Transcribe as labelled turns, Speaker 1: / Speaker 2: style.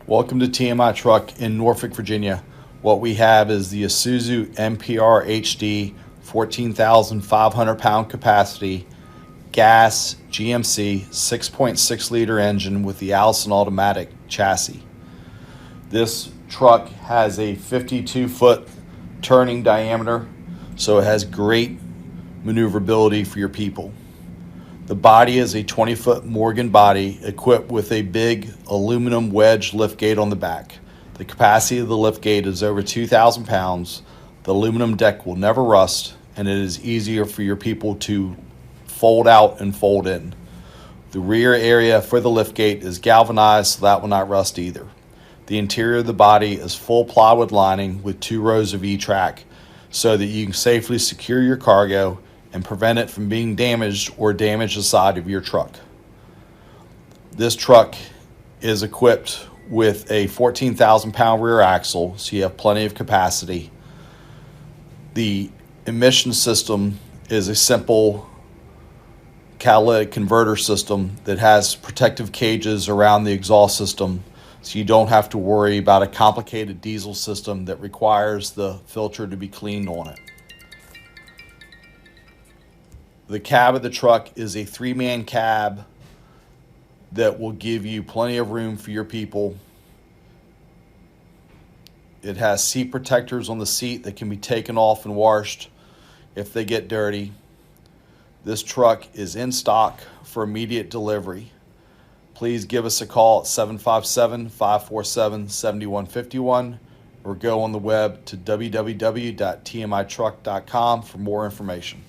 Speaker 1: Welcome to TMI Truck in Norfolk, Virginia. What we have is the Isuzu NPR HD 14,500 pound capacity gas GMC 6.6 liter engine with the Allison automatic chassis. This truck has a 52-foot turning diameter, so it has great maneuverability for your people. The body is a 20-foot Morgan body equipped with a big aluminum wedge liftgate on the back. The capacity of the liftgate is over 2,000 pounds. The aluminum deck will never rust, and it is easier for your people to fold out and fold in. The rear area for the liftgate is galvanized, so that will not rust either. The interior of the body is full plywood lining with 2 rows of E-track so that you can safely secure your cargo and prevent it from being damaged or damage the side of your truck. This truck is equipped with a 14,000 pound rear axle, so you have plenty of capacity. The emission system is a simple catalytic converter system that has protective cages around the exhaust system, so you don't have to worry about a complicated diesel system that requires the filter to be cleaned on it. The cab of the truck is a 3-man cab that will give you plenty of room for your people. It has seat protectors on the seat that can be taken off and washed if they get dirty. This truck is in stock for immediate delivery. Please give us a call at 757-547-7151 or go on the web to www.tmitruck.com for more information.